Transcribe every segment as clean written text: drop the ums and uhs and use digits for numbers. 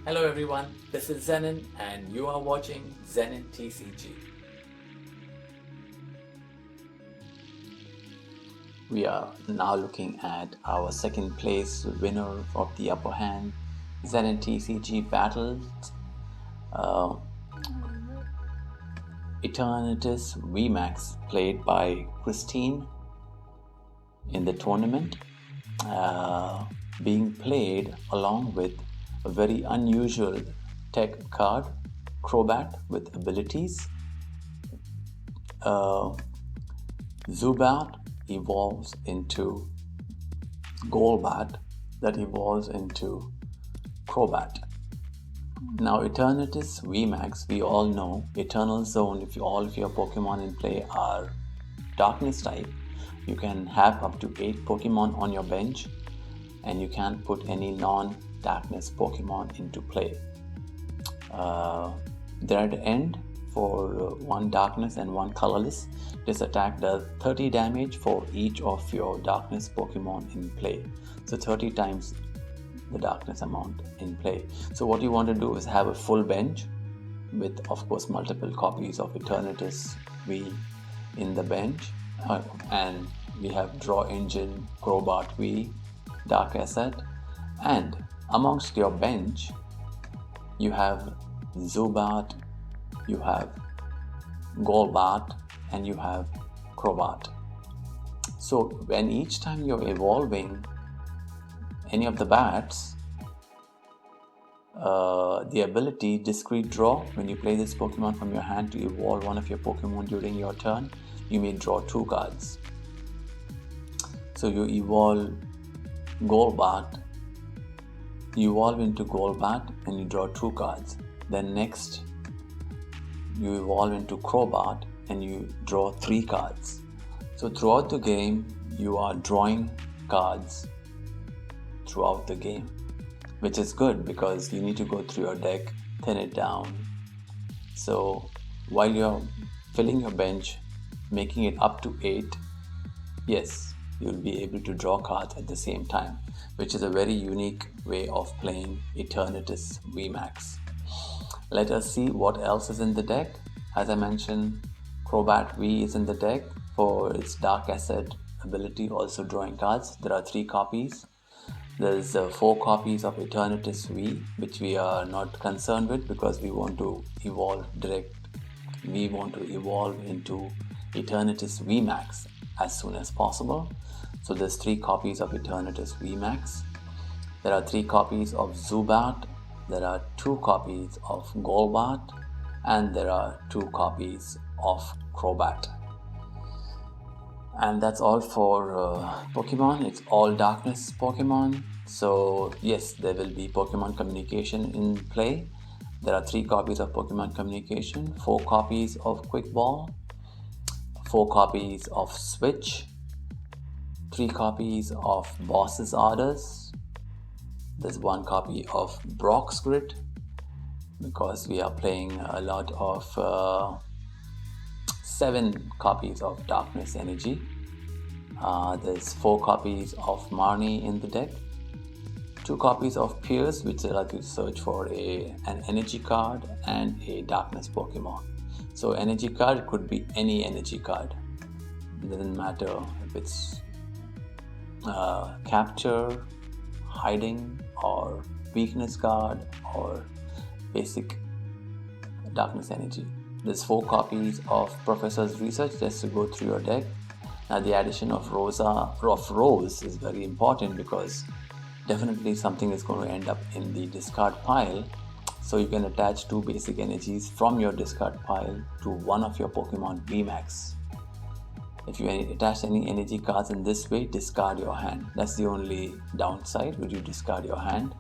Hello everyone, this is Zenon and you are watching Zenon TCG. We are now looking at our second place winner of the upper hand, Zenon TCG Battles, Eternatus VMAX, played by Christine in the tournament, being played along with a very unusual tech card, Crobat, with abilities. Zubat evolves into Golbat, that evolves into Crobat. Now Eternatus VMAX, we all know Eternal Zone, if all of your Pokemon in play are Darkness type, you can have up to 8 Pokemon on your bench and you can't put any non-Darkness Pokemon into play. They're at the end for 1 Darkness and 1 Colorless. This attack does 30 damage for each of your Darkness Pokemon in play. So 30 times the Darkness amount in play. So what you want to do is have a full bench with, of course, multiple copies of Eternatus V in the bench. And we have Draw Engine, Crobat V, Dark Asset, and amongst your bench you have Zubat, you have Golbat, and you have Crobat. So when each time you're evolving any of the bats, the ability Discreet Draw, when you play this Pokemon from your hand to evolve one of your Pokemon during your turn, you may draw 2 cards. So you evolve Golbat, you evolve into Golbat and you draw 2 cards. Then next you evolve into Crobat and you draw 3 cards. So throughout the game you are drawing cards throughout the game, which is good because you need to go through your deck, thin it down. So while you're filling your bench, making it up to 8, yes, you'll be able to draw cards at the same time, which is a very unique way of playing Eternatus VMAX. Let us see what else is in the deck. As I mentioned, Crobat V is in the deck for its Dark Asset ability, also drawing cards. There are 3 copies. There's 4 copies of Eternatus V, which we are not concerned with because we want to evolve direct. We want to evolve into Eternatus VMAX as soon as possible. So there's 3 copies of Eternatus VMAX. There are 3 copies of Zubat. There are 2 copies of Golbat. And there are 2 copies of Crobat. And that's all for Pokemon. It's all Darkness Pokemon. So yes, there will be Pokemon Communication in play. There are 3 copies of Pokemon Communication, 4 copies of Quick Ball, 4 copies of Switch, 3 copies of Boss's Orders. There's 1 copy of Brock's Grid because we are playing a lot of 7 copies of Darkness Energy. There's 4 copies of Marnie in the deck, 2 copies of Pierce, which allow you to search for an energy card and a Darkness Pokemon. So energy card could be any energy card. It doesn't matter if it's capture, hiding, or weakness card, or basic Darkness Energy. There's 4 copies of Professor's Research just to go through your deck. Now the addition of Rose is very important because definitely something is going to end up in the discard pile. So you can attach 2 basic energies from your discard pile to one of your Pokemon VMAX. If you attach any energy cards in this way, discard your hand. That's the only downside, would you discard your hand.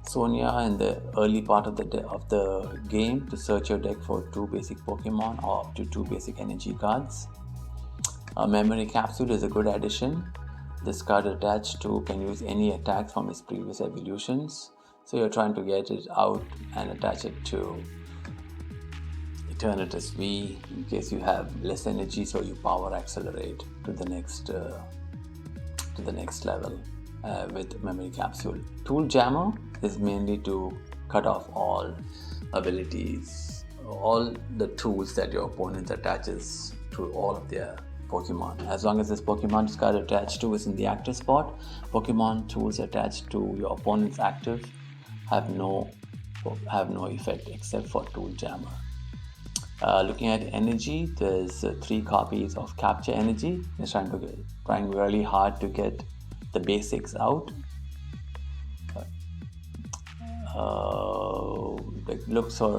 Sonia in the early part of the game to search your deck for 2 basic Pokemon or up to 2 basic energy cards. A Memory Capsule is a good addition. This card attached to can use any attack from its previous evolutions. So you're trying to get it out and attach it to Eternatus V in case you have less energy, so you power accelerate to the next level with Memory Capsule. Tool Jammer is mainly to cut off all abilities, all the tools that your opponent attaches to all of their Pokemon. As long as this Pokemon card attached to is in the active spot, Pokemon tools attached to your opponent's active have no effect except for Tool Jammer. Looking at energy, there's 3 copies of Capture Energy. It's trying really hard to get the basics out.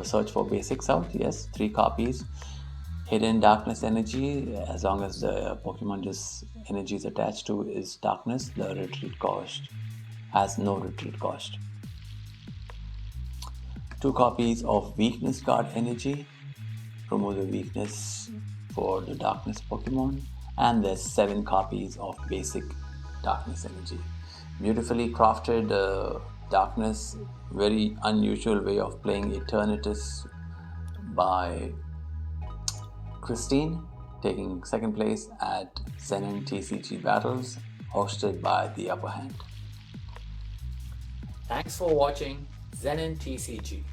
Search for basics out. Yes, 3 copies. Hidden Darkness Energy, as long as the Pokemon just energy is attached to is darkness, the retreat cost has no retreat cost. 2 copies of Weakness Guard Energy, remove the weakness for the darkness Pokemon, and there's 7 copies of basic darkness energy. Beautifully crafted darkness, very unusual way of playing Eternatus by Christine, taking second place at Zen TCG Battles, hosted by The Upper Hand. Thanks for watching Zen TCG.